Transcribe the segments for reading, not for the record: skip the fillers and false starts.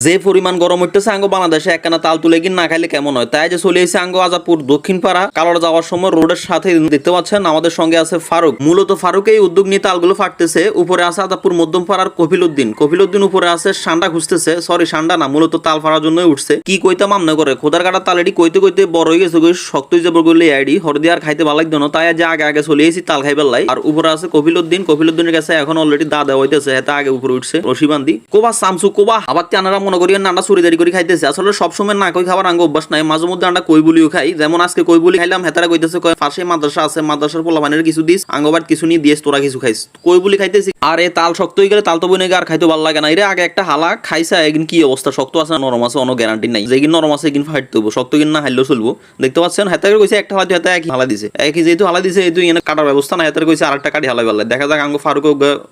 যে পরিমাণ গরম হইতেছে আঙ্গ বাংলাদেশে একখানা তাল তুলে কিন না খাইলে কেমন হয়, তাই যে চলে এসেছে আঙ্গ আজাপুর দক্ষিণ পাড়া কালোড়া যাওয়ার সময় রোডের সাথে দেখতে পাচ্ছেন আমাদের সঙ্গে আছে ফারুক। মূলত ফারুক এই উদ্যোগ নিয়ে তালগুলো ফাটতেছে। উপরে আছে আজাপুর মধ্যম পাড়ার কফিলউদ্দিন উপরে আছে সান্ডা খুঁজতেছে, সরি সান্ডা না, মূলত তাল ফাড়ার জন্য উঠছে। কি কইতাম আমনে করে খোদার কাটা তালেডি কইতে কইতে বড় হয়ে গেছে, শক্ত হয়ে যাবো বললে আইডি হরদি আর খাইতে ভালো লাগতো না, তাই যে আগে চলে এসেছি তাল খাইবার লাই। আর উপরে আছে কফিলউদ্দিনের কাছে এখন অলরেডি দা দেওয়া হইতেছে, এত আগে উপরে উঠছে রশিবান্দি কোবা সামসু কোবা। আবার আনারা মনে করি না চুরিদারি করে খাইতেছে, আসলে সবসময় না কই খাবার আঙ্গ অভ্যাস নাই, মাঝে মধ্যে আমরা কই বলিও খাই। যেমন আজকে কই বলি খাইলাম, হেতারা কইতেছে পাশে মাদ্রাসা আছে, মাদ্রাসার পোলাপানের কিছু দিস আঙ্গবার কিছু নিয়ে দিস, তোরা কিছু খাইস, কই বলি খাইতেছি। আর এই তাল শক্ত হয়ে গেলে তাল তো বনে আর খাইতে ভালো লাগে না। এর আগে একটা হালা খাইছা একদিন কি অবস্থা, শক্ত আছে নরম আছে কোনো গ্যারান্টি নাই, যেদিন নরম আছে একদিন ফাইট দেবো, শক্ত কিন না হাইলেও চলবো। দেখতে পাচ্ছেন হেতারে কইছে একটা হালা হাতে একই হালা দিছে, একই যেহেতু হালা দিছে এই এনে কাটার ব্যবস্থা নাই, হেতারে কইছে আরেকটা কাটি হালাই পারলে। দেখা যাক আঙ্গ ফারুক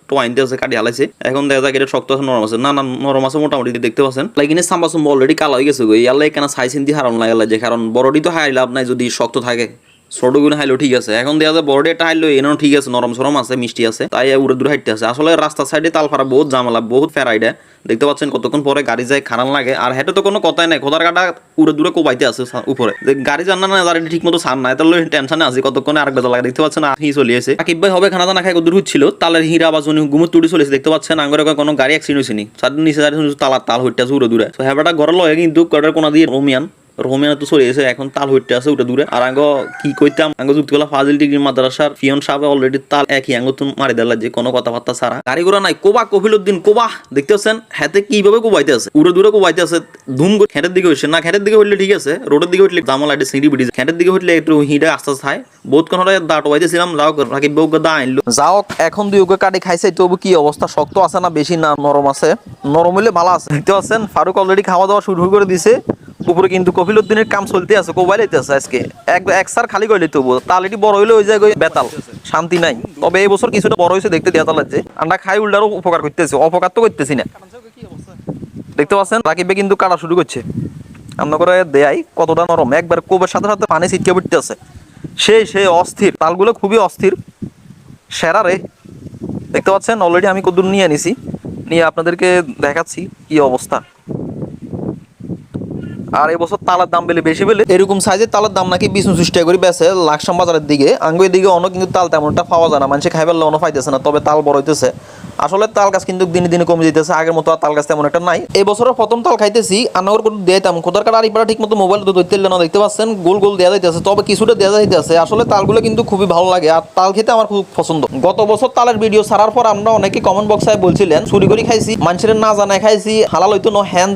তো আইনতে আছে কাটি হালাইছে, এখন দেখা যাক এটা শক্ত আছে নরম আছে না নরম আছে মোটামুটি দেখতে পাচ্ছেন। লাইকিনে সাম্বাসুম অলরেডি কালো হয়ে গেছে গো, ইয়াল্লা কেন সাইসিন দিয়ে হারান লাগে যে, কারণ বড়ডি তো হাই লাভ নাই যদি শক্ত থাকে, ছোটগুলো হাইলেও ঠিক আছে। এখন দেখা যায় বড়ডি একটা হাইলেও এনেও ঠিক আছে, নরম সরম আছে মিষ্টি আছে, তাই উড়ে দূরে হাইটতে আছে। আসলে রাস্তার সাইডে তাল ফাড়া বহুত ঝামেলা, বহুত ফেরাইডা দেখতে পাচ্ছেন, কতক্ষণ পরে গাড়ি যায় খারাপ লাগে। আর হেঁটে তো কোনো কথাই নাই, খোদার কাটা উড়ে দূরে কোবাইতে আছে উপরে, গাড়ি জানা না গাড়ি ঠিক মতো সার নাই, তাহলে টেনশনে আছে কতক্ষণে আরেক বেজা লাগে। দেখতে পাচ্ছেন হি চলে এসে আকিব ভাই হবে খানা দানা খাই দূর হচ্ছিল, তালের হিরা বা জনি গুমুর তুড়ি চলেছে। দেখতে পাচ্ছেন আঙ্গরে কোনো গাড়ি অ্যাক্সিডেন্ট হয়েছে নি, সার নিচে তালার তাল হইতে আছে উড়ে দূরে। হ্যাঁ ঘর লয় কিন্তু কটার কোনা দিয়ে রোমিয়ান তো চলে এসে এখন তাল হইতে আছে উঠে দূরে। আর আঙ্গ কি কইতাম আঙ্গ যুক্তিগুলা ফাজিল ডিগ্রি মাদ্রাসার ফিয়ন সাহেব অলরেডি তাল একই আঙ্গ তুমি মারি দেলা যে কোনো কথাবার্তা ছাড়া, গাড়ি ঘোড়া নাই। কোবা কফিলউদ্দিন কোবা দেখতে পাচ্ছেন হাতে কিভাবে কোবাইতে আছে, উড়ে দূরে কোবাইতে আছে ধুম করে। খেটের দিকে হইছে না, খেটের দিকে হইলে ঠিক আছে, রোডের দিকে হইলে জামাল আইডে সিঁড়ি বিড়ি, খেটের দিকে হইলে একটু হিঁড়ে আস্তে আস্তে খায়। বহুত কোন দা টোবাইতেছিলাম, যাও রাকিব বউকে দা আনলো, যাও এখন দুই ওকে কাটি খাইছে। তবু কি অবস্থা, শক্ত আছে না বেশি না নরম আছে? নরম হইলে ভালো আছে। দেখতে পাচ্ছেন ফারুক অলরেডি খাওয়া দাওয়া শুরু করে দিছে। উপরে কিন্তু কফিলউদ্দিনের কাম চলতে আছে, কোবাইল আছে আজকে এক সার খালি করলে তবু তাল এটি বড় হইলে ওই জায়গায় বেতাল শান্তি নাই। তবে এই বছর কিছুটা বড় হয়েছে দেখতে দেয়া লাগছে, আমরা খাই উল্টারও উপকার করতেছি, অপকার তো করতেছি না। দেখতে পাচ্ছেন রাকিবে কিন্তু কাটা শুরু করছে, আমরা করে দেয়াই কতটা নরম, একবার কোবের সাথে সাথে পানি ছিটকে পড়তে আছে। সেই অস্থির তালগুলো, খুবই অস্থির সেরা রে। দেখতে পাচ্ছেন অলরেডি আমি কদ্দুর নিয়ে আনিছি, নিয়ে আপনাদেরকে দেখাচ্ছি কি অবস্থা। আর এবছর তালের দাম বেশি বেলে এরকম সাইজের তালের দাম নাকি ২৫ টাকা করে বেছে লাকসাম বাজারের দিকে। আঙ্গুর দিকে অন্য কিন্তু তাল তেমনটা পাওয়া যায় না, মানুষে খাইবার অন্য পাইতেছে না। তবে তাল বড় হইতেছে, আসলে তাল গাছ কিন্তু দিনে দিনে কমে যেতেছে, আগের মতো আর তাল গাছ তেমন একটা নাই। এই বছরের প্রথম তাল খাইতেছি, আনাগর করে দিতাম খোদার কাটা আরিপাড়া ঠিক মতো মোবাইল ধরতে না। দেখতে পাচ্ছেন গোল গোল দেওয়া যাইতেছে, তবে কিছুটা দেওয়া যাইতেছে। আসলে তালগুলো কিন্তু খুবই ভালো লাগে, আর তাল খেতে আমার খুব পছন্দ। গত বছর তালের ভিডিও ছাড়ার পর আমরা অনেকে কমেন্ট বক্সে বলছিলেন চুরি করে খাইছি, মানুষের না জানায় খাইছি, হালাল হইতো না হ্যান